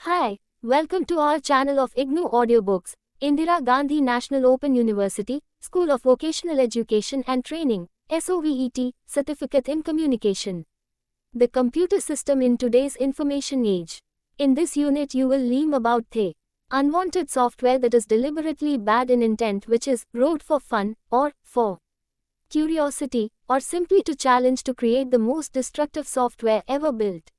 Hi, welcome to our channel of IGNOU Audiobooks, Indira Gandhi National Open University, School of Vocational Education and Training, SOVET, Certificate in Communication. The computer system in today's information age. In this unit you will learn about the unwanted software that is deliberately bad in intent, which is wrote for fun, or for curiosity, or simply to challenge to create the most destructive software ever built.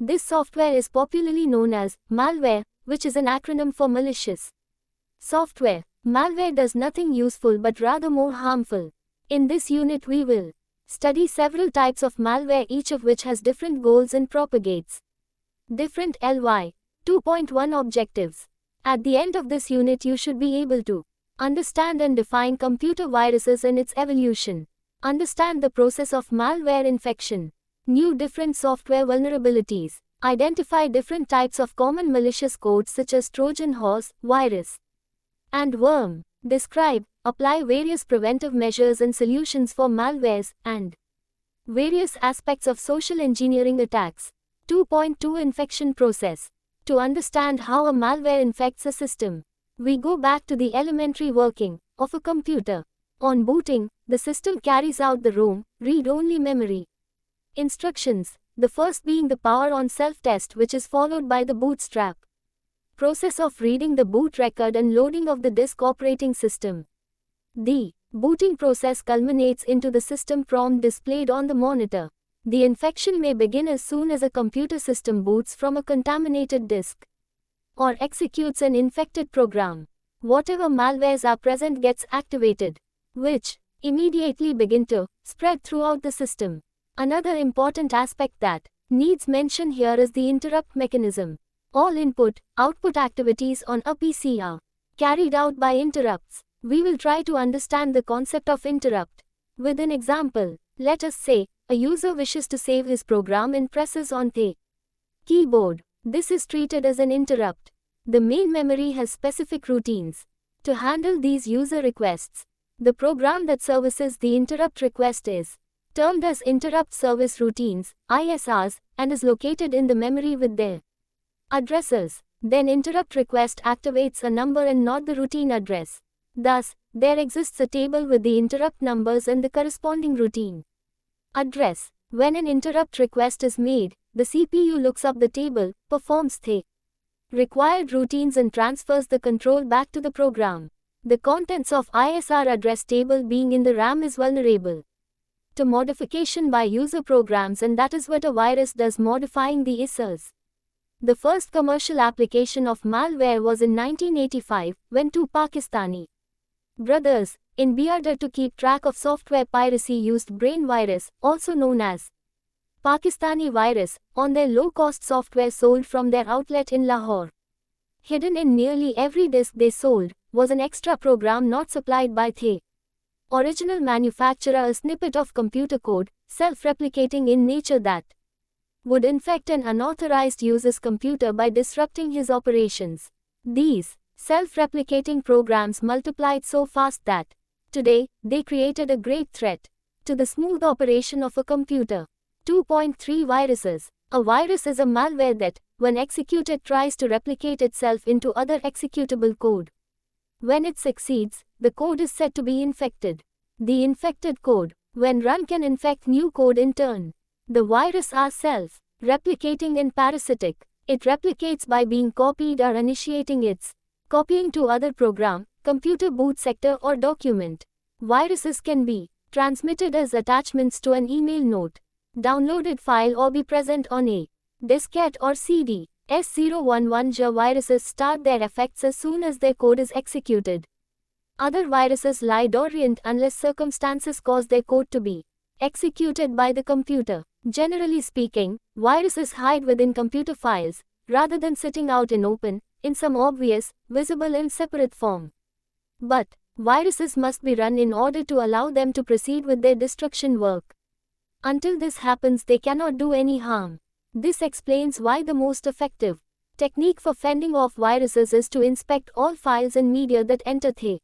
This software is popularly known as malware, which is an acronym for malicious software. Malware does nothing useful but rather more harmful. In this unit we will study several types of malware, each of which has different goals and propagates different LY 2.1 objectives. At the end of this unit you should be able to understand and define computer viruses and its evolution, understand the process of malware infection, new different software vulnerabilities, identify different types of common malicious codes such as Trojan horse, virus, and worm, describe, apply various preventive measures and solutions for malwares, and various aspects of social engineering attacks. 2.2 Infection process. To understand how a malware infects a system, we go back to the elementary working of a computer. On booting, the system carries out the ROM, read-only memory instructions, the first being the power on self-test, which is followed by the bootstrap process of reading the boot record and loading of the disk operating system. The booting process culminates into the system prompt displayed on the monitor. The infection may begin as soon as a computer system boots from a contaminated disk or executes an infected program. Whatever malwares are present gets activated, which immediately begin to spread throughout the system. Another important aspect that needs mention here is the interrupt mechanism. All input-output activities on a PC are carried out by interrupts. We will try to understand the concept of interrupt with an example. Let us say, a user wishes to save his program and presses on the keyboard. This is treated as an interrupt. The main memory has specific routines to handle these user requests. The program that services the interrupt request is termed as Interrupt Service Routines, ISRs, and is located in the memory with their addresses. Then interrupt request activates a number and not the routine address. Thus, there exists a table with the interrupt numbers and the corresponding routine address. When an interrupt request is made, the CPU looks up the table, performs the required routines and transfers the control back to the program. The contents of ISR address table being in the RAM is vulnerable to modification by user programs, and that is what a virus does, modifying the ISRs. The first commercial application of malware was in 1985, when two Pakistani brothers, in order to keep track of software piracy, used Brain virus, also known as Pakistani virus, on their low-cost software sold from their outlet in Lahore. Hidden in nearly every disk they sold was an extra program not supplied by the original manufacturer, a snippet of computer code, self-replicating in nature, that would infect an unauthorized user's computer by disrupting his operations. These self-replicating programs multiplied so fast that today they created a great threat to the smooth operation of a computer. 2.3 Viruses. A virus is a malware that, when executed, tries to replicate itself into other executable code. When it succeeds, the code is said to be infected. The infected code, when run, can infect new code in turn. The virus are self-replicating and parasitic. It replicates by being copied or initiating its copying to other program, computer boot sector or document. Viruses can be transmitted as attachments to an email note, downloaded file, or be present on a diskette or CD. S011J viruses start their effects as soon as their code is executed. Other viruses lie dormant unless circumstances cause their code to be executed by the computer. Generally speaking, viruses hide within computer files, rather than sitting out in open, in some obvious, visible and separate form. But viruses must be run in order to allow them to proceed with their destruction work. Until this happens, they cannot do any harm. This explains why the most effective technique for fending off viruses is to inspect all files and media that enter the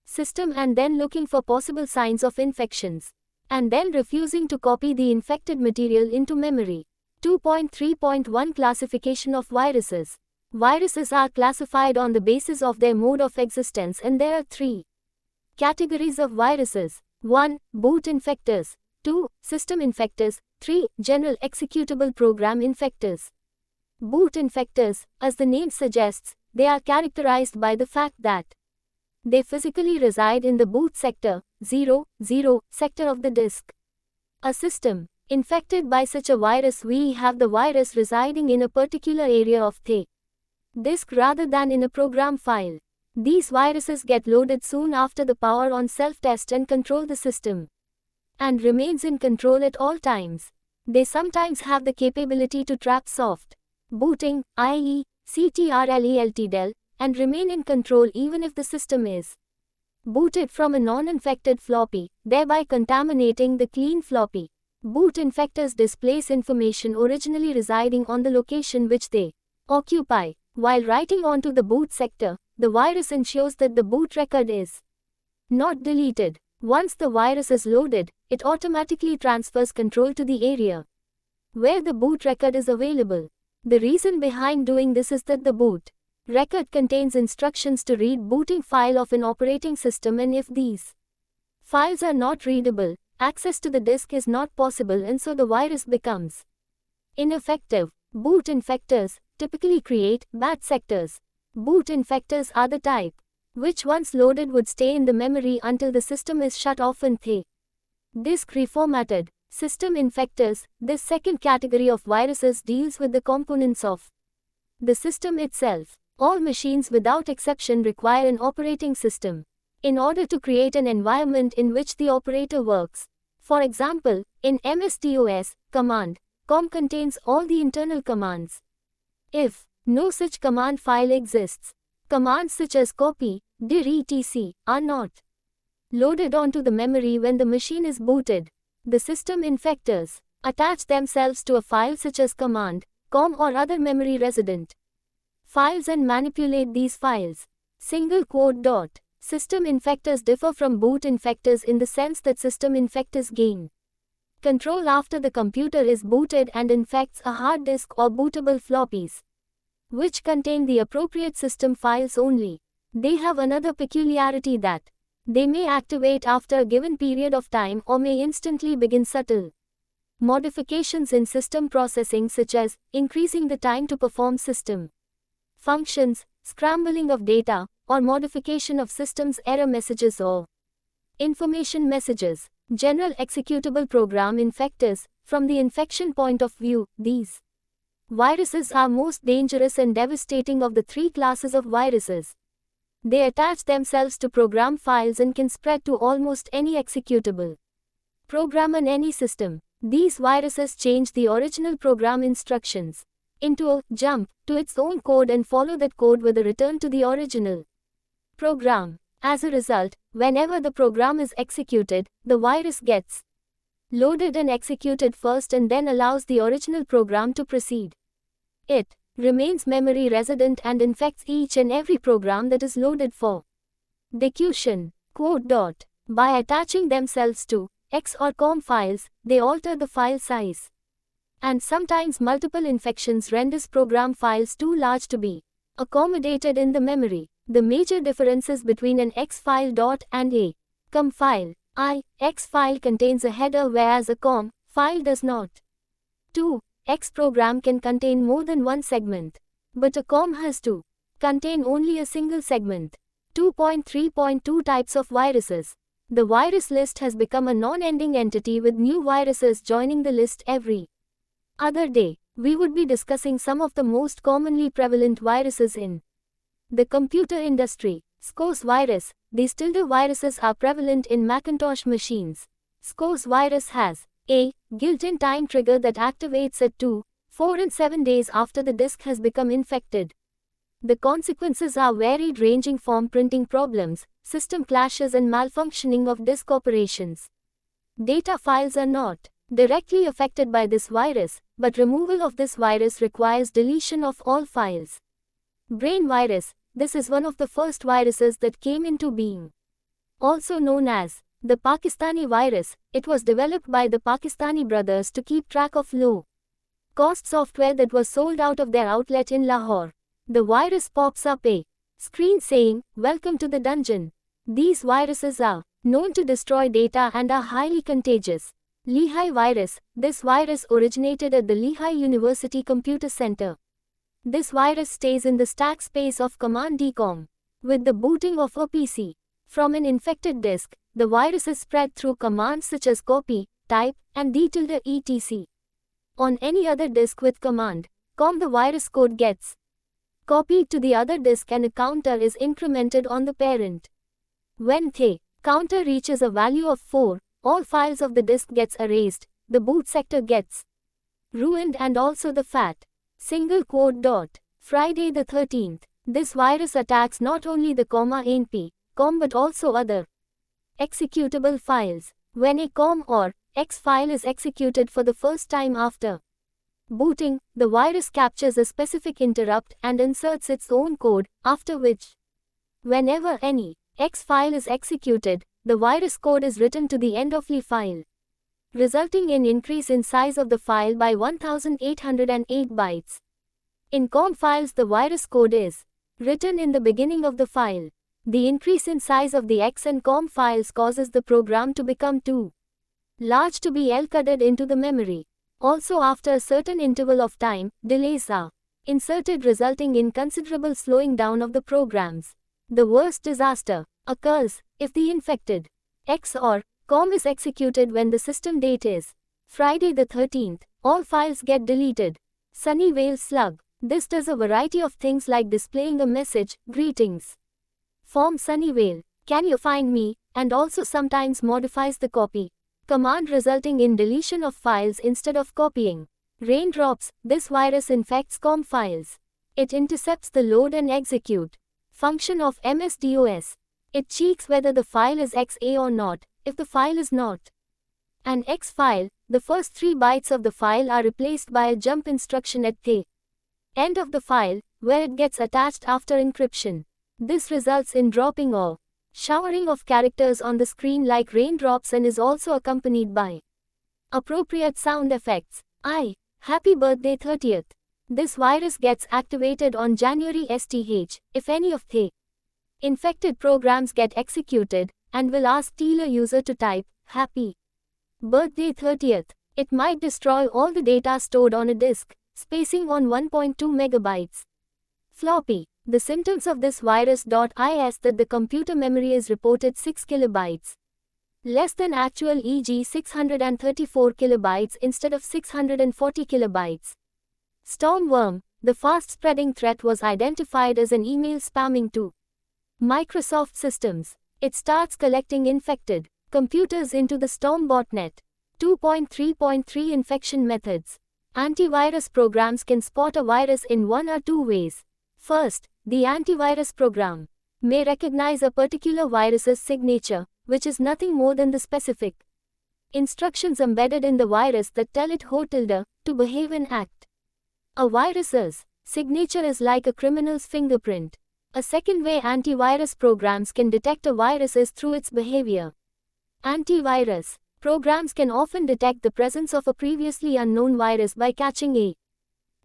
system, and then looking for possible signs of infections, and then refusing to copy the infected material into memory. 2.3.1 Classification of viruses. Viruses are classified on the basis of their mode of existence, and there are three categories of viruses. 1. Boot infectors. 2. System infectors. 3. General executable program infectors. Boot infectors, as the name suggests, they are characterized by the fact that they physically reside in the boot sector, 0, sector of the disk. A system infected by such a virus, we have the virus residing in a particular area of the disk rather than in a program file. These viruses get loaded soon after the power on self-test and control the system, and remains in control at all times. They sometimes have the capability to trap soft booting, i.e., CTRL-ELT-del, and remain in control even if the system is booted from a non-infected floppy, thereby contaminating the clean floppy. Boot infectors displace information originally residing on the location which they occupy. While writing onto the boot sector, the virus ensures that the boot record is not deleted. Once the virus is loaded, it automatically transfers control to the area where the boot record is available. The reason behind doing this is that the boot record contains instructions to read booting file of an operating system, and if these files are not readable, access to the disk is not possible, and so the virus becomes ineffective. Boot infectors typically create bad sectors. Boot infectors are the type which once loaded would stay in the memory until the system is shut off and the disk reformatted. System infectors, this second category of viruses, deals with the components of the system itself. All machines without exception require an operating system in order to create an environment in which the operator works. For example, in MS-DOS, command COM contains all the internal commands. If no such command file exists, commands such as copy, dir etc. are not loaded onto the memory when the machine is booted. The system infectors attach themselves to a file such as command, COM or other memory resident files and manipulate these files. Single quote dot. System infectors differ from boot infectors in the sense that system infectors gain control after the computer is booted and infects a hard disk or bootable floppies, which contain the appropriate system files only. They have another peculiarity that they may activate after a given period of time or may instantly begin subtle modifications in system processing, such as increasing the time to perform system functions, scrambling of data, or modification of system's error messages or information messages. General executable program infectors. From the infection point of view, these viruses are most dangerous and devastating of the three classes of viruses. They attach themselves to program files and can spread to almost any executable program on any system. These viruses change the original program instructions into a jump to its own code and follow that code with a return to the original program. As a result, whenever the program is executed, the virus gets loaded and executed first and then allows the original program to proceed. It remains memory resident and infects each and every program that is loaded for execution. Quote dot. By attaching themselves to X or COM files, they alter the file size. And sometimes multiple infections renders program files too large to be accommodated in the memory. The major differences between an X file dot and a COM file. X file contains a header whereas a COM file does not. 2. X program can contain more than one segment, but a COM has to contain only a single segment. 2.3.2 Types of viruses. The virus list has become a non-ending entity with new viruses joining the list every other day. We would be discussing some of the most commonly prevalent viruses in the computer industry. SCORS virus. These tilde viruses are prevalent in Macintosh machines. SCORS virus has a built-in time trigger that activates at 2, 4 and 7 days after the disk has become infected. The consequences are varied, ranging from printing problems, system clashes and malfunctioning of disk operations. Data files are not directly affected by this virus, but removal of this virus requires deletion of all files. Brain virus. This is one of the first viruses that came into being. Also known as the Pakistani virus, it was developed by the Pakistani brothers to keep track of low-cost software that was sold out of their outlet in Lahore. the virus pops up a screen saying, "Welcome to the dungeon." These viruses are known to destroy data and are highly contagious. Lehigh virus. This virus originated at the Lehigh University Computer Center. This virus stays in the stack space of Command DCOM. With the booting of a PC from an infected disk, the virus is spread through commands such as copy, type, and d-etc. On any other disk with Command COM, the virus code gets copied to the other disk and a counter is incremented on the parent. When the counter reaches a value of 4, all files of the disk gets erased, the boot sector gets ruined and also the FAT. Friday the 13th. This virus attacks not only the .env but also other executable files. When a COM or X file is executed for the first time after booting, the virus captures a specific interrupt and inserts its own code, after which, whenever any X file is executed, the virus code is written to the end of the file, resulting in increase in size of the file by 1808 bytes. In COM files, the virus code is written in the beginning of the file. The increase in size of the X and COM files causes the program to become too large to be encoded into the memory. Also, after a certain interval of time, delays are inserted, resulting in considerable slowing down of the programs. The worst disaster occurs if the infected X or COM is executed when the system date is Friday the 13th. All files get deleted. Sunnyvale slug. This does a variety of things like displaying a message, "Greetings from Sunnyvale. Can you find me?" and also sometimes modifies the copy command, resulting in deletion of files instead of copying. Raindrops. This virus infects COM files. It intercepts the load and execute function of MS-DOS. It checks whether the file is XA or not. If the file is not an X file, the first 3 bytes of the file are replaced by a jump instruction at the end of the file, where it gets attached after encryption. This results in dropping or showering of characters on the screen like raindrops and is also accompanied by appropriate sound effects. Happy birthday 30th. This virus gets activated on January STH if any of the infected programs get executed, and will ask the user to type "Happy birthday 30th. It might destroy all the data stored on a disk, spacing on 1.2 megabytes. Floppy. The symptoms of this virus is that the computer memory is reported 6 kilobytes less than actual, e.g. 634 kilobytes instead of 640 kilobytes. Stormworm. The fast-spreading threat was identified as an email spamming to Microsoft systems. It starts collecting infected computers into the Storm botnet. 2.3.3 Infection methods. Antivirus programs can spot a virus in one or two ways. First, the antivirus program may recognize a particular virus's signature, which is nothing more than the specific instructions embedded in the virus that tell it how to behave and act. A virus's signature is like a criminal's fingerprint. A second way antivirus programs can detect a virus is through its behavior. Antivirus programs can often detect the presence of a previously unknown virus by catching a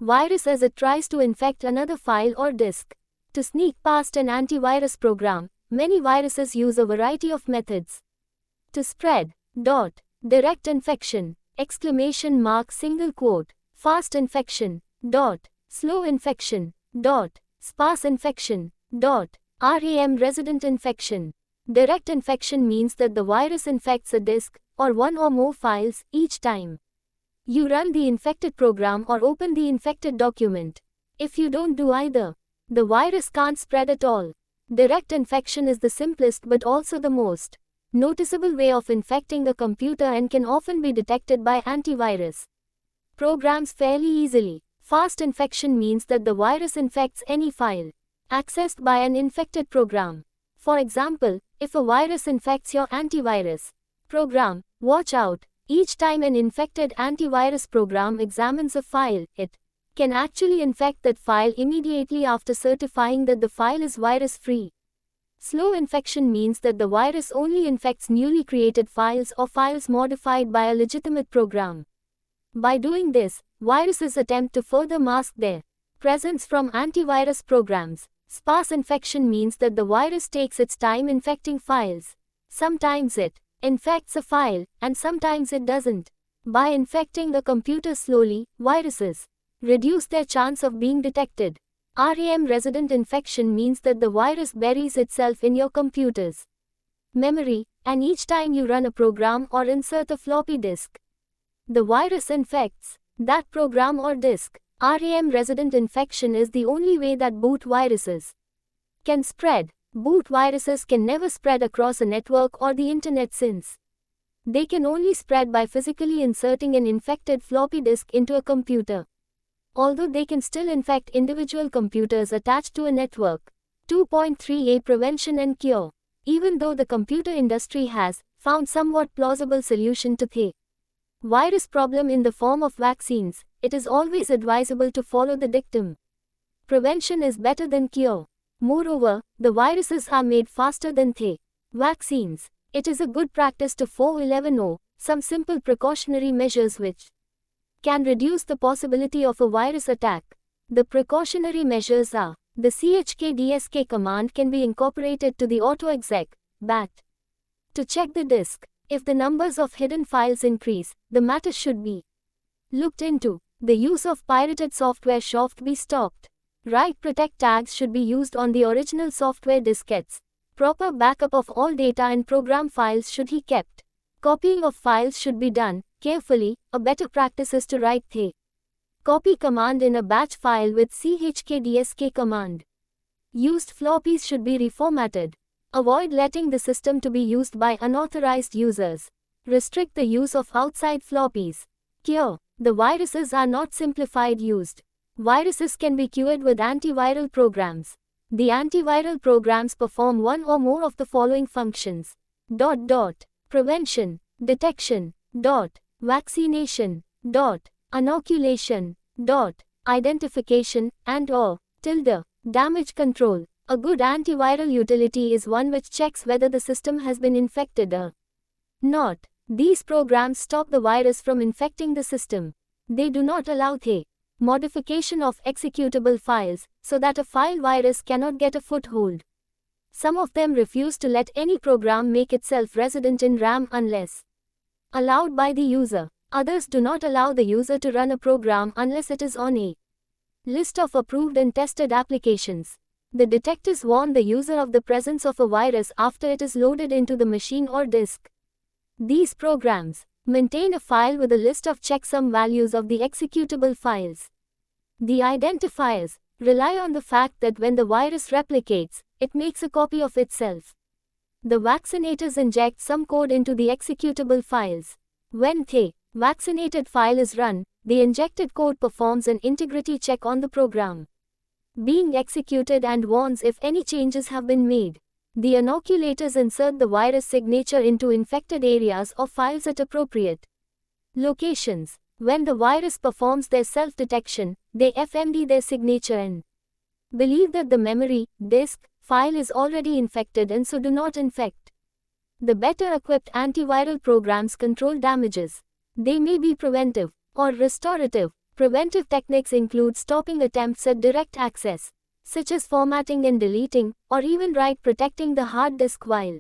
virus as it tries to infect another file or disk. To sneak past an antivirus program, many viruses use a variety of methods to spread. Direct infection, ! Fast infection, slow infection, sparse infection, RAM resident infection. Direct infection means that the virus infects a disk, or one or more files, each time you run the infected program or open the infected document. If you don't do either, the virus can't spread at all. Direct infection is the simplest but also the most noticeable way of infecting a computer and can often be detected by antivirus programs fairly easily. Fast infection means that the virus infects any file accessed by an infected program. For example, if a virus infects your antivirus program, watch out. Each time an infected antivirus program examines a file, it can actually infect that file immediately after certifying that the file is virus-free. Slow infection means that the virus only infects newly created files or files modified by a legitimate program. By doing this, viruses attempt to further mask their Presence from antivirus programs. Sparse infection means that the virus takes its time infecting files. Sometimes it infects a file, and sometimes it doesn't. By infecting the computer slowly, viruses reduce their chance of being detected. RAM resident infection means that the virus buries itself in your computer's memory, and each time you run a program or insert a floppy disk, the virus infects that program or disk. RAM resident infection is the only way that boot viruses can spread. Boot viruses can never spread across a network or the internet since they can only spread by physically inserting an infected floppy disk into a computer. Although they can still infect individual computers attached to a network. 2.3a Prevention and cure. Even though the computer industry has found somewhat plausible solution to the virus problem in the form of vaccines, it is always advisable to follow the dictum. Prevention is better than cure. Moreover, the viruses are made faster than the vaccines. It is a good practice to 4.11.0 some simple precautionary measures which can reduce the possibility of a virus attack. The precautionary measures are: the chkdsk command can be incorporated to the autoexec bat to check the disk. If the numbers of hidden files increase, the matter should be looked into. The use of pirated software should be stopped. Write protect tags should be used on the original software diskettes. Proper backup of all data and program files should be kept. Copying of files should be done carefully. A better practice is to write the copy command in a batch file with chkdsk command. Used floppies should be reformatted. Avoid letting the system to be used by unauthorized users. Restrict the use of outside floppies. Cure. The viruses are not simplified used. Viruses can be cured with antiviral programs. The antiviral programs perform one or more of the following functions. Prevention, detection, vaccination, inoculation, identification, and/or damage control. A good antiviral utility is one which checks whether the system has been infected or not. These programs stop the virus from infecting the system. They do not allow the modification of executable files, so that a file virus cannot get a foothold. Some of them refuse to let any program make itself resident in RAM unless allowed by the user. Others do not allow the user to run a program unless it is on a list of approved and tested applications. The detectors warn the user of the presence of a virus after it is loaded into the machine or disk. These programs maintain a file with a list of checksum values of the executable files. The identifiers rely on the fact that when the virus replicates, it makes a copy of itself. The vaccinators inject some code into the executable files. When the vaccinated file is run, the injected code performs an integrity check on the program being executed and warns if any changes have been made. The inoculators insert the virus signature into infected areas or files at appropriate locations. When the virus performs their self-detection, they FMD their signature and believe that the memory, disk, file is already infected and so do not infect. The better equipped antiviral programs control damages. They may be preventive or restorative. Preventive techniques include stopping attempts at direct access, such as formatting and deleting, or even protecting the hard disk while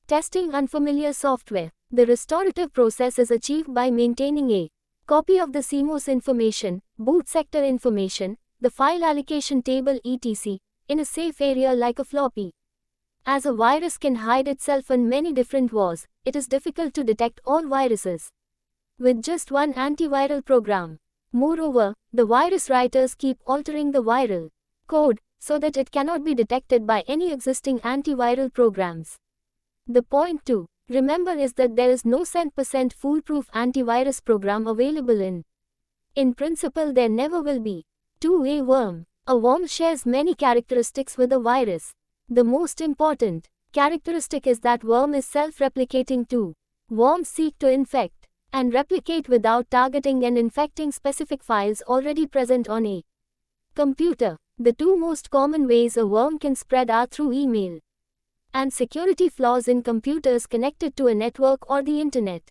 testing unfamiliar software. The restorative process is achieved by maintaining a copy of the CMOS information, boot sector information, the file allocation table etc. in a safe area like a floppy. As a virus can hide itself in many different wars, it is difficult to detect all viruses with just one antiviral program. Moreover, the virus writers keep altering the viral code so that it cannot be detected by any existing antiviral programs. The point to remember is that there is no 100% foolproof antivirus program available in principle there never will be. 2. A worm. A worm shares many characteristics with a virus. The most important characteristic is that worm is self-replicating too. Worms seek to infect and replicate without targeting and infecting specific files already present on a computer. The two most common ways a worm can spread are through email and security flaws in computers connected to a network or the internet.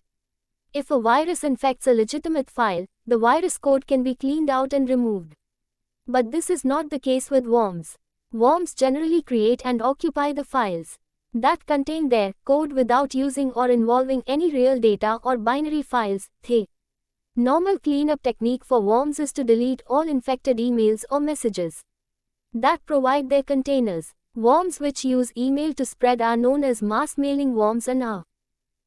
If a virus infects a legitimate file, the virus code can be cleaned out and removed. But this is not the case with worms. Worms generally create and occupy the files that contain their code without using or involving any real data or binary files. The normal cleanup technique for worms is to delete all infected emails or messages that provide their containers. Worms which use email to spread are known as mass mailing worms and are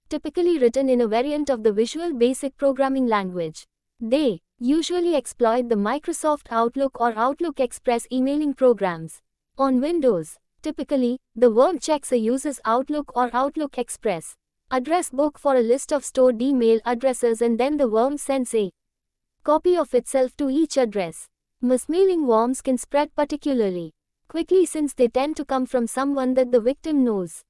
typically written in a variant of the Visual Basic programming language. They usually exploit the Microsoft Outlook or Outlook Express emailing programs. On Windows, typically, the worm checks a user's Outlook or Outlook Express address book for a list of stored email addresses, and then the worm sends a copy of itself to each address. Mass-mailing worms can spread particularly quickly since they tend to come from someone that the victim knows.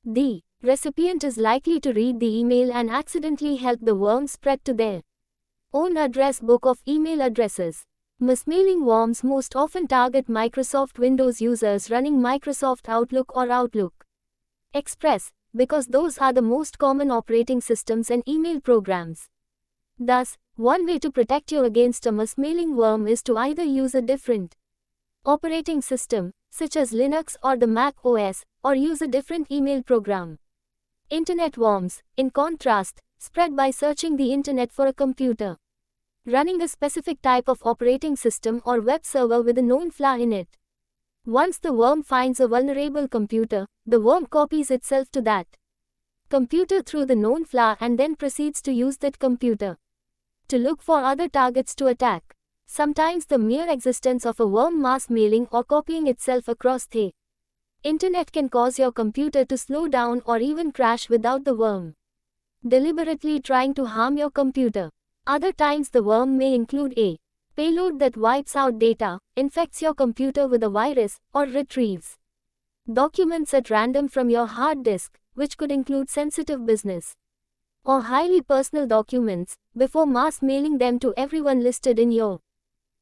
The recipient is likely to read the email and accidentally help the worm spread to their own address book of email addresses. Mass-mailing worms most often target Microsoft Windows users running Microsoft Outlook or Outlook Express, because those are the most common operating systems and email programs. Thus, one way to protect you against a mass-mailing worm is to either use a different operating system, such as Linux or the Mac OS, or use a different email program. Internet worms, in contrast, spread by searching the internet for a computer running a specific type of operating system or web server with a known flaw in it. Once the worm finds a vulnerable computer, the worm copies itself to that computer through the known flaw and then proceeds to use that computer to look for other targets to attack. Sometimes the mere existence of a worm mass mailing or copying itself across the internet can cause your computer to slow down or even crash without the worm deliberately trying to harm your computer. Other times the worm may include a payload that wipes out data, infects your computer with a virus, or retrieves documents at random from your hard disk, which could include sensitive business or highly personal documents, before mass mailing them to everyone listed in your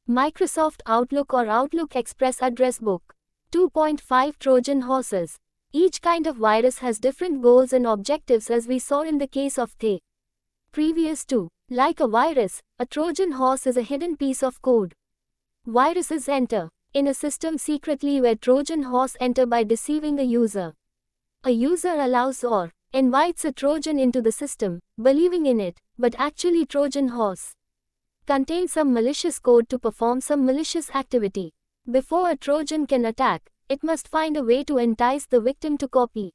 Microsoft Outlook or Outlook Express address book. 2.5 Trojan horses. Each kind of virus has different goals and objectives, as we saw in the case of the previous two. Like a virus, a Trojan horse is a hidden piece of code. Viruses enter in a system secretly, where Trojan horse enter by deceiving a user. A user allows or invites a Trojan into the system, believing in it, but actually Trojan horse contains some malicious code to perform some malicious activity. Before a Trojan can attack, it must find a way to entice the victim to copy,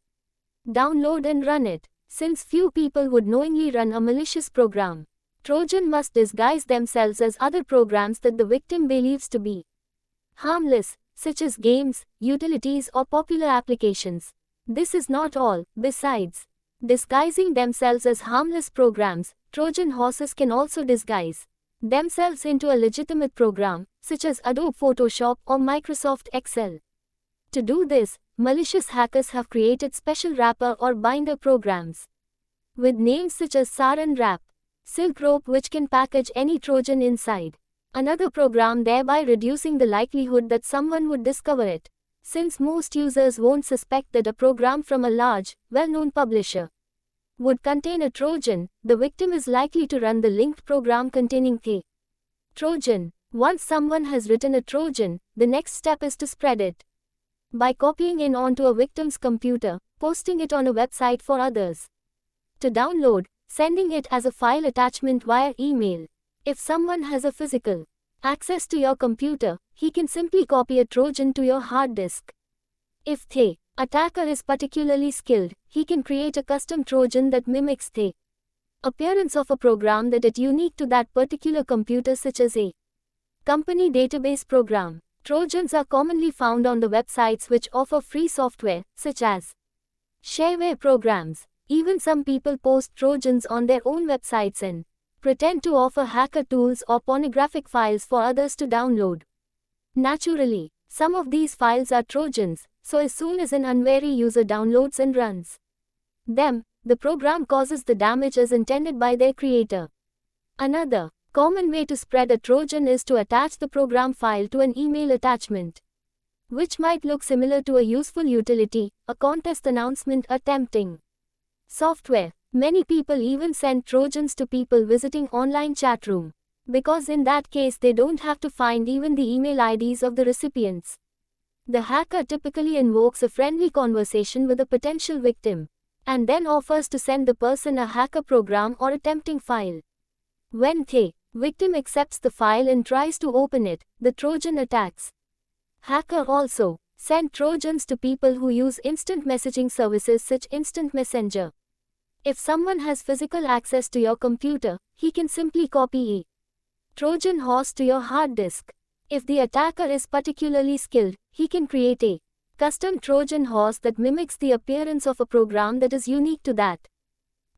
download and run it. Since few people would knowingly run a malicious program, Trojan must disguise themselves as other programs that the victim believes to be harmless, such as games, utilities or popular applications. This is not all. Besides disguising themselves as harmless programs, Trojan horses can also disguise themselves into a legitimate program, such as Adobe Photoshop or Microsoft Excel. To do this, malicious hackers have created special wrapper or binder programs with names such as Saran Wrap, Silk Rope, which can package any Trojan inside another program, thereby reducing the likelihood that someone would discover it. Since most users won't suspect that a program from a large, well-known publisher would contain a Trojan, the victim is likely to run the linked program containing the Trojan. Once someone has written a Trojan, the next step is to spread it by copying it onto a victim's computer, posting it on a website for others to download, sending it as a file attachment via email. If someone has a physical access to your computer, he can simply copy a Trojan to your hard disk. If the attacker is particularly skilled, he can create a custom Trojan that mimics the appearance of a program that is unique to that particular computer, such as a company database program. Trojans are commonly found on the websites which offer free software, such as shareware programs. Even some people post Trojans on their own websites and pretend to offer hacker tools or pornographic files for others to download. Naturally, some of these files are Trojans, so as soon as an unwary user downloads and runs them, the program causes the damage as intended by their creator. Another common way to spread a Trojan is to attach the program file to an email attachment, which might look similar to a useful utility, a contest announcement, or tempting software. Many people even send Trojans to people visiting online chat room Because in that case they don't have to find even the email IDs of the recipients. The hacker typically invokes a friendly conversation with a potential victim, and then offers to send the person a hacker program or a tempting file. When the victim accepts the file and tries to open it, the Trojan attacks. Hacker also send Trojans to people who use instant messaging services such Instant Messenger. If someone has physical access to your computer, he can simply copy a Trojan horse to your hard disk. If the attacker is particularly skilled, he can create a custom Trojan horse that mimics the appearance of a program that is unique to that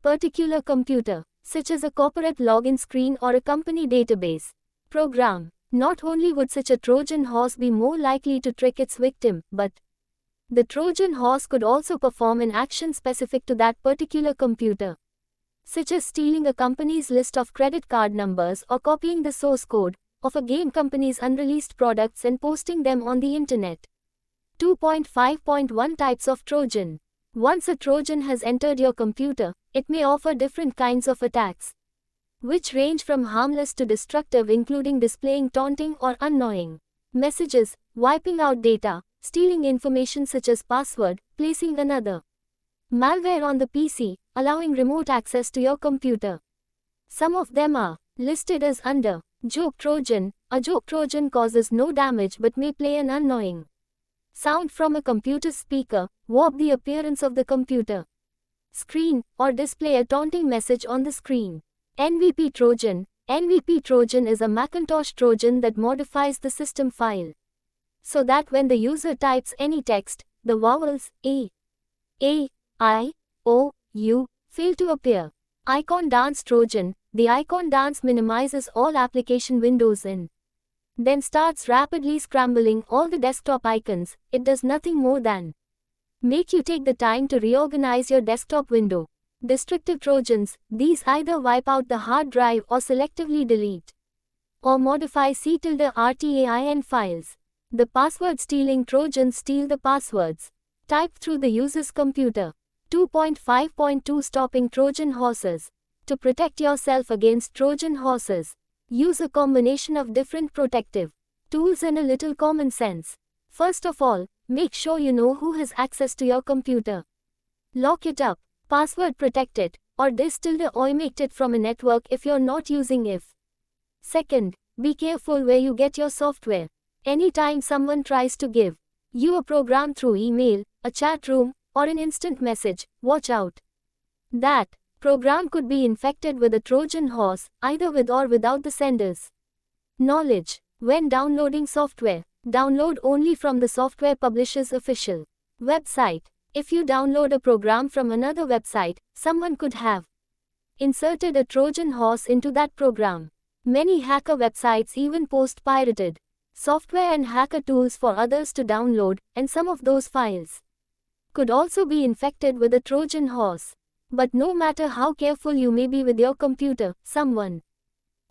particular computer, such as a corporate login screen or a company database program. Not only would such a Trojan horse be more likely to trick its victim, but the Trojan horse could also perform an action specific to that particular computer, such as stealing a company's list of credit card numbers or copying the source code of a game company's unreleased products and posting them on the internet. 2.5.1 Types of Trojan. Once a Trojan has entered your computer, it may offer different kinds of attacks, which range from harmless to destructive, including displaying taunting or annoying messages, wiping out data, stealing information such as password, placing another malware on the PC, allowing remote access to your computer. Some of them are listed as under Joke Trojan. A joke Trojan causes no damage but may play an annoying sound from a computer's speaker, warp the appearance of the computer screen, or display a taunting message on the screen. NVP Trojan. NVP Trojan is a Macintosh Trojan that modifies the system file so that when the user types any text, the vowels A, I, O, U fail to appear. Icon Dance Trojan. The icon dance minimizes all application windows and then starts rapidly scrambling all the desktop icons. It does nothing more than make you take the time to reorganize your desktop window. Destructive Trojans. These either wipe out the hard drive or selectively delete or modify C_RTAIN files. The password stealing Trojans steal the passwords typed through the user's computer. 2.5.2 Stopping Trojan Horses. To protect yourself against Trojan horses, use a combination of different protective tools and a little common sense. First of all, make sure you know who has access to your computer. Lock it up, password protect it, or dis-omit it from a network if you're not using it. Second, be careful where you get your software. Anytime someone tries to give you a program through email, a chat room, or an instant message, watch out. That program could be infected with a Trojan horse, either with or without the sender's knowledge. When downloading software, download only from the software publisher's official website. If you download a program from another website, someone could have inserted a Trojan horse into that program. Many hacker websites even post pirated software and hacker tools for others to download, and some of those files could also be infected with a Trojan horse. But no matter how careful you may be with your computer, someone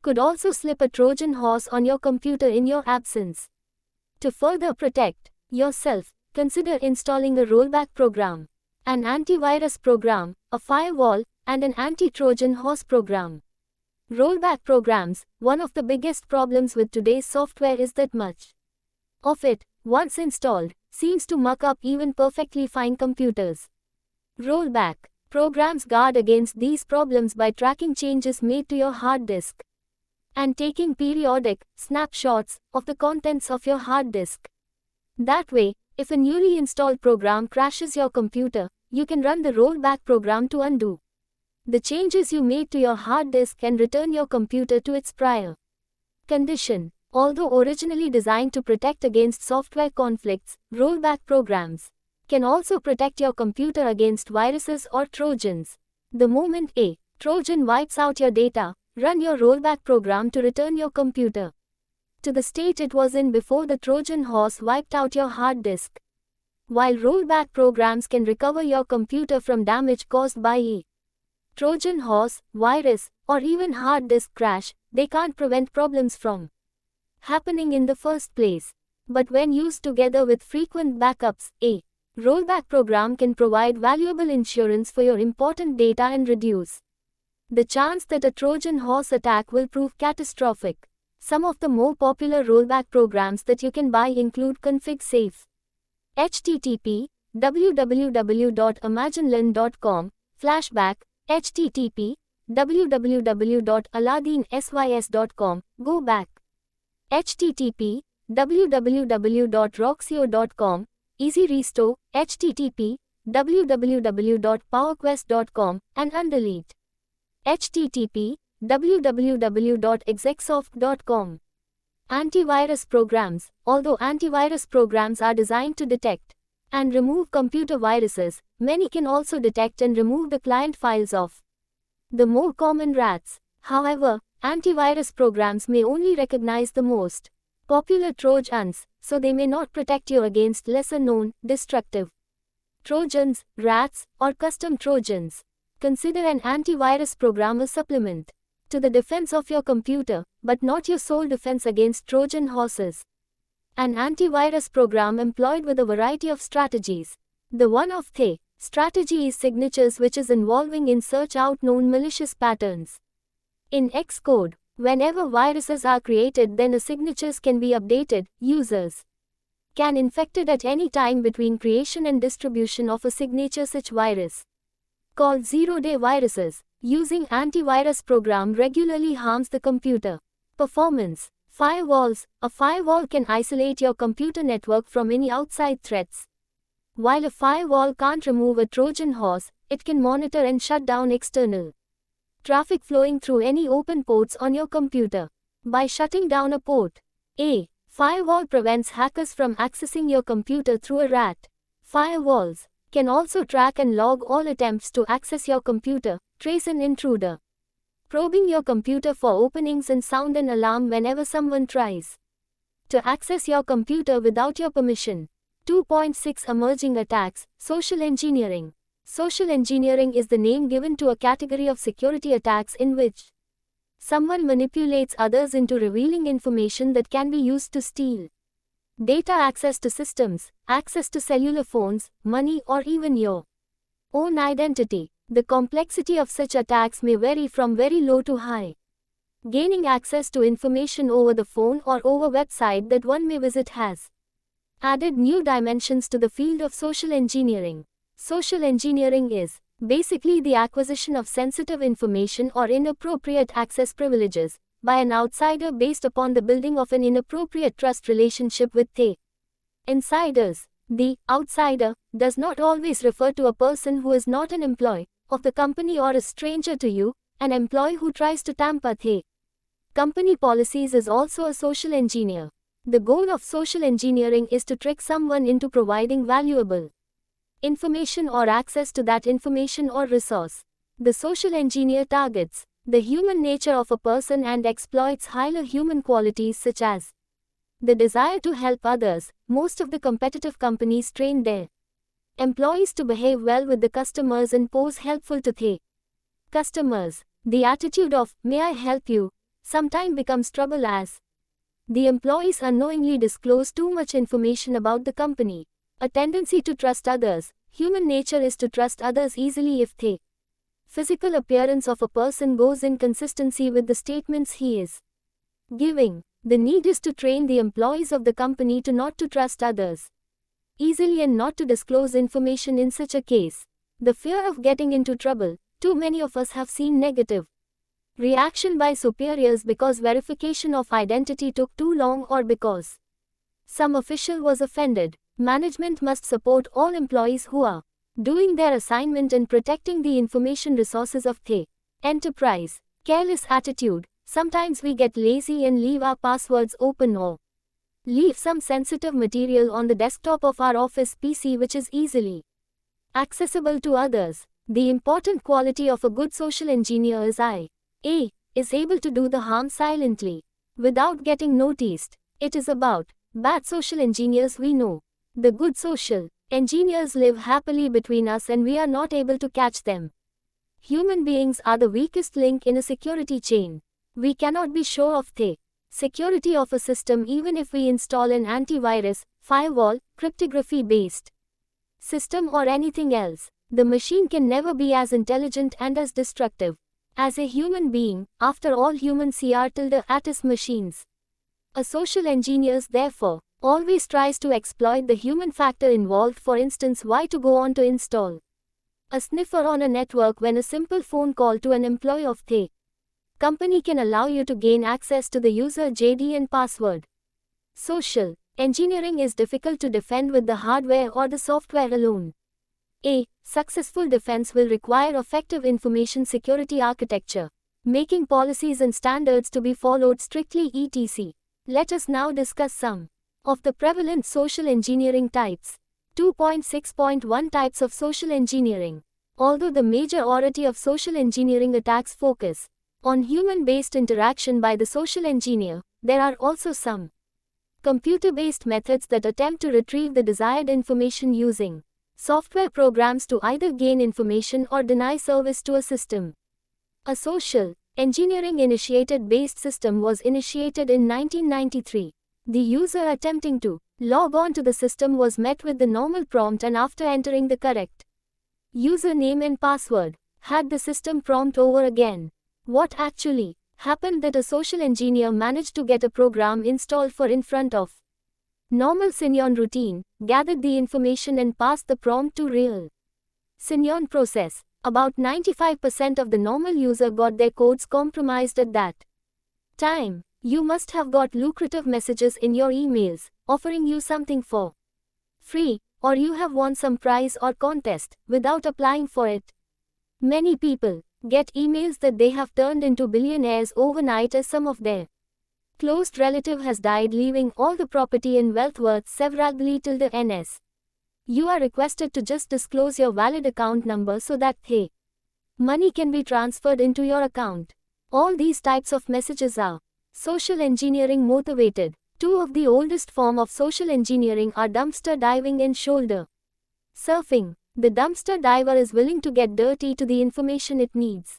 could also slip a Trojan horse on your computer in your absence. To further protect yourself, consider installing a rollback program, an antivirus program, a firewall, and an anti-Trojan horse program. Rollback programs. One of the biggest problems with today's software is that much of it, once installed, seems to muck up even perfectly fine computers. Rollback programs guard against these problems by tracking changes made to your hard disk and taking periodic snapshots of the contents of your hard disk. That way, if a newly installed program crashes your computer, you can run the rollback program to undo the changes you made to your hard disk and return your computer to its prior condition. Although originally designed to protect against software conflicts, rollback programs can also protect your computer against viruses or Trojans. The moment a Trojan wipes out your data, run your rollback program to return your computer to the state it was in before the Trojan horse wiped out your hard disk. While rollback programs can recover your computer from damage caused by a Trojan horse, virus, or even hard disk crash, they can't prevent problems from happening in the first place. But when used together with frequent backups, a rollback program can provide valuable insurance for your important data and reduce The chance that a Trojan horse attack will prove catastrophic. Some of the more popular rollback programs that you can buy include Config Safe, http www.imaginelearn.com, Flashback, http www.aladinsys.com, Go Back, http www.roxio.com, Easy Restore, http www.powerquest.com, and Undelete, http www.execsoft.com. Antivirus programs. Although antivirus programs are designed to detect and remove computer viruses, many can also detect and remove the client files of the more common rats. However, antivirus programs may only recognize the most popular Trojans, so they may not protect you against lesser-known, destructive Trojans, rats, or custom Trojans. Consider an antivirus program a supplement to the defense of your computer, but not your sole defense against Trojan horses. An antivirus program employed with a variety of strategies. The one of the strategy is signatures, which is involving in search out known malicious patterns in Xcode. Whenever viruses are created, then the signatures can be updated. Users can infected at any time between creation and distribution of a signature such virus, called zero-day viruses, using antivirus program regularly harms the computer performance. Firewalls. A firewall can isolate your computer network from any outside threats. While a firewall can't remove a Trojan horse, it can monitor and shut down external traffic flowing through any open ports on your computer. By shutting down a port, a firewall prevents hackers from accessing your computer through a rat. Firewalls can also track and log all attempts to access your computer, trace an intruder, probing your computer for openings, and sound an alarm whenever someone tries to access your computer without your permission. 2.6 Emerging attacks. Social engineering. Social engineering is the name given to a category of security attacks in which someone manipulates others into revealing information that can be used to steal data, access to systems, access to cellular phones, money, or even your own identity. The complexity of such attacks may vary from very low to high. Gaining access to information over the phone or over website that one may visit has added new dimensions to the field of social engineering. Social engineering is basically the acquisition of sensitive information or inappropriate access privileges by an outsider based upon the building of an inappropriate trust relationship with the insiders. The outsider does not always refer to a person who is not an employee of the company or a stranger to you. An employee who tries to tamper the company policies is also a social engineer. The goal of social engineering is to trick someone into providing valuable information or access to that information or resource. The social engineer targets the human nature of a person and exploits higher human qualities such as the desire to help others. Most of the competitive companies train their employees to behave well with the customers and pose helpful to the customers. The attitude of, "May I help you?" sometimes becomes trouble as the employees unknowingly disclose too much information about the company. A tendency to trust others. Human nature is to trust others easily if the physical appearance of a person goes in consistency with the statements he is giving. The need is to train the employees of the company to not to trust others easily and not to disclose information in such a case. The fear of getting into trouble. Too many of us have seen negative reaction by superiors because verification of identity took too long or because some official was offended. Management must support all employees who are doing their assignment and protecting the information resources of the enterprise. Careless attitude. Sometimes we get lazy and leave our passwords open or leave some sensitive material on the desktop of our office PC which is easily accessible to others. The important quality of a good social engineer is A. is able to do the harm silently, without getting noticed. It is about bad social engineers we know. The good social engineers live happily between us and we are not able to catch them. Human beings are the weakest link in a security chain. We cannot be sure of the security of a system even if we install an antivirus, firewall, cryptography-based system or anything else. The machine can never be as intelligent and as destructive As a human being, after all humans are tilde at machines. A social engineer, therefore, always tries to exploit the human factor involved. For instance, why to go on to install a sniffer on a network when a simple phone call to an employee of the company can allow you to gain access to the user ID and password. Social engineering is difficult to defend with the hardware or the software alone. A successful defense will require effective information security architecture, making policies and standards to be followed strictly etc. Let us now discuss some of the prevalent social engineering types. 2.6.1 Types of social engineering. Although the majority of social engineering attacks focus on human-based interaction by the social engineer, there are also some computer-based methods that attempt to retrieve the desired information using software programs to either gain information or deny service to a system. A social engineering initiated based system was initiated in 1993. The user attempting to log on to the system was met with the normal prompt, and after entering the correct username and password, had the system prompt over again. What actually happened that a social engineer managed to get a program installed for in front of normal Signon routine, gathered the information and passed the prompt to real Signon process. About 95% of the normal user got their codes compromised at that time. You must have got lucrative messages in your emails, offering you something for free, or you have won some prize or contest, without applying for it. Many people get emails that they have turned into billionaires overnight as some of their close relative has died, leaving all the property and wealth worth several ns. You are requested to just disclose your valid account number so that money can be transferred into your account. All these types of messages are social engineering motivated. Two of the oldest form of social engineering are dumpster diving and shoulder surfing. The dumpster diver is willing to get dirty to the information it needs.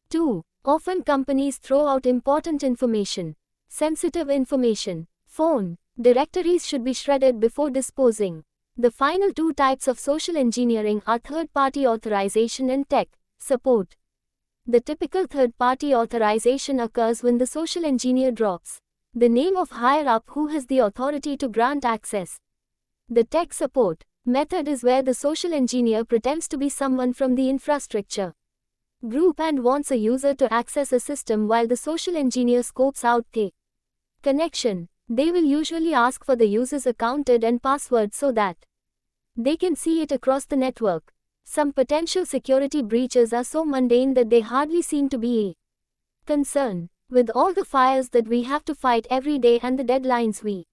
2. Often companies throw out important information. Sensitive information. Phone directories should be shredded before disposing. The final two types of social engineering are third-party authorization and tech support. The typical third-party authorization occurs when the social engineer drops the name of higher-up who has the authority to grant access. The tech support method is where the social engineer pretends to be someone from the infrastructure group and wants a user to access a system while the social engineer scopes out the connection. They will usually ask for the user's account ID and password so that they can see it across the network. Some potential security breaches are so mundane that they hardly seem to be a concern. With all the fires that we have to fight every day and the deadlines we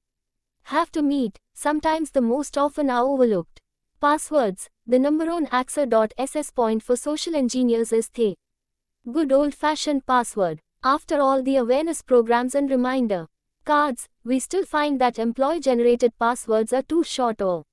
have to meet, sometimes the most often are overlooked. Passwords. The number one access point for social engineers is the good old-fashioned password. After all the awareness programs and reminder cards, we still find that employee-generated passwords are too short or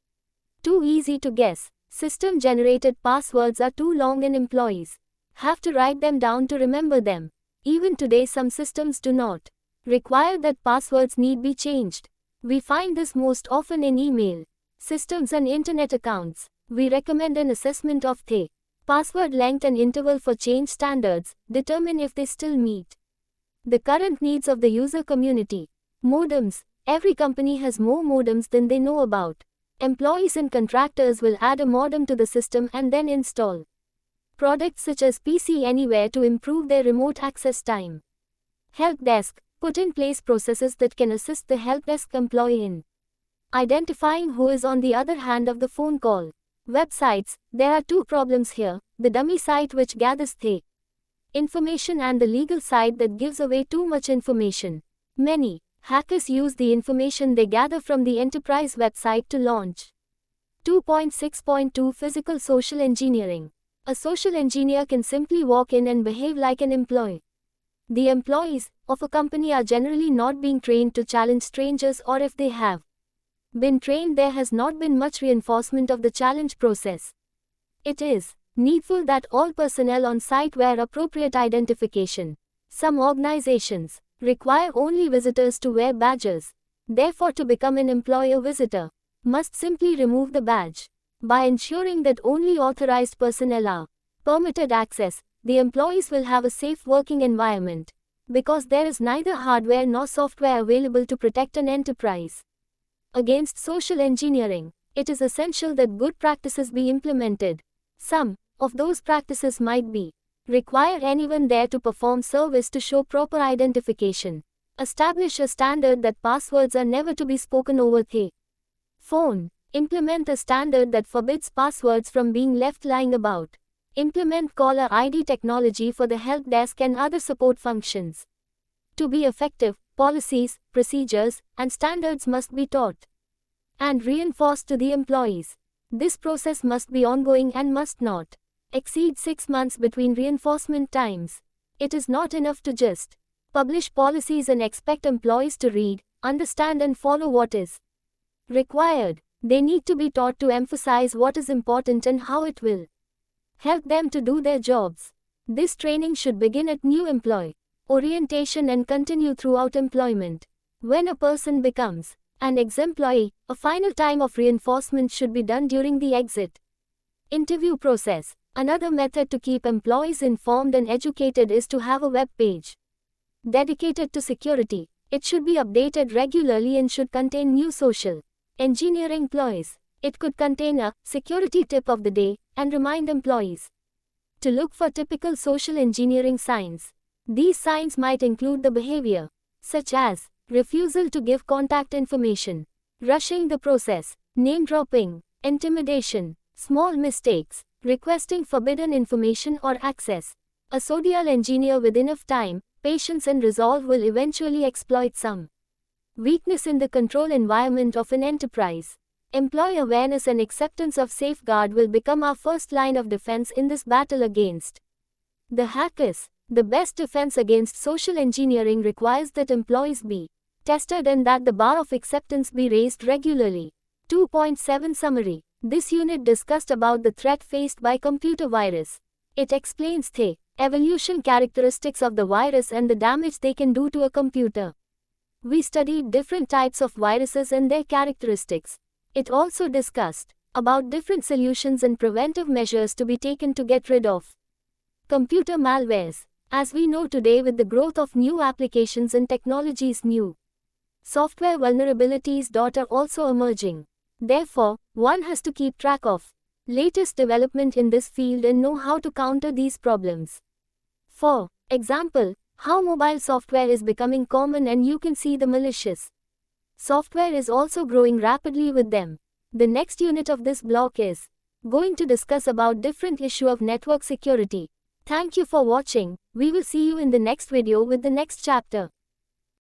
too easy to guess. System-generated passwords are too long and employees have to write them down to remember them. Even today some systems do not require that passwords need be changed. We find this most often in email systems and internet accounts. We recommend an assessment of the password length and interval for change standards, determine if they still meet the current needs of the user community. Modems. Every company has more modems than they know about. Employees and contractors will add a modem to the system and then install products such as PC Anywhere to improve their remote access time. Help desk. Put in place processes that can assist the help desk employee in identifying who is on the other hand of the phone call. Websites. There are two problems here: the dummy site which gathers the information and the legal site that gives away too much information. Many hackers use the information they gather from the enterprise website to launch. 2.6.2 Physical social engineering. A social engineer can simply walk in and behave like an employee. The employees of a company are generally not being trained to challenge strangers, or if they have been trained, there has not been much reinforcement of the challenge process. It is needful that all personnel on site wear appropriate identification. Some organizations require only visitors to wear badges. Therefore, to become an employee, a visitor must simply remove the badge. By ensuring that only authorized personnel are permitted access, the employees will have a safe working environment. Because there is neither hardware nor software available to protect an enterprise against social engineering, it is essential that good practices be implemented. Some of those practices might be: require anyone there to perform service to show proper identification. Establish a standard that passwords are never to be spoken over the phone. Implement a standard that forbids passwords from being left lying about. Implement caller ID technology for the help desk and other support functions. To be effective, policies, procedures, and standards must be taught and reinforced to the employees. This process must be ongoing and must not exceed 6 months between reinforcement times. It is not enough to just publish policies and expect employees to read, understand, and follow what is required. They need to be taught to emphasize what is important and how it will help them to do their jobs. This training should begin at new employee orientation and continue throughout employment. When a person becomes an ex-employee, a final time of reinforcement should be done during the exit interview process. Another method to keep employees informed and educated is to have a web page dedicated to security. It should be updated regularly and should contain new social engineering ploys. It could contain a security tip of the day and remind employees to look for typical social engineering signs. These signs might include the behavior such as refusal to give contact information, rushing the process, name dropping, intimidation, small mistakes, requesting forbidden information or access. A social engineer with enough time, patience, and resolve will eventually exploit some weakness in the control environment of an enterprise. Employee awareness and acceptance of safeguard will become our first line of defense in this battle against the hackers. The best defense against social engineering requires that employees be tested and that the bar of acceptance be raised regularly. 2.7 Summary. This unit discussed about the threat faced by computer virus. It explains the evolution characteristics of the virus and the damage they can do to a computer. We studied different types of viruses and their characteristics. It also discussed about different solutions and preventive measures to be taken to get rid of computer malwares. As we know today, with the growth of new applications and technologies, new software vulnerabilities are also emerging. Therefore, one has to keep track of latest development in this field and know how to counter these problems. For example, how mobile software is becoming common and you can see the malicious software is also growing rapidly with them. The next unit of this block is going to discuss about different issue of network security. Thank you for watching. We will see you in the next video with the next chapter.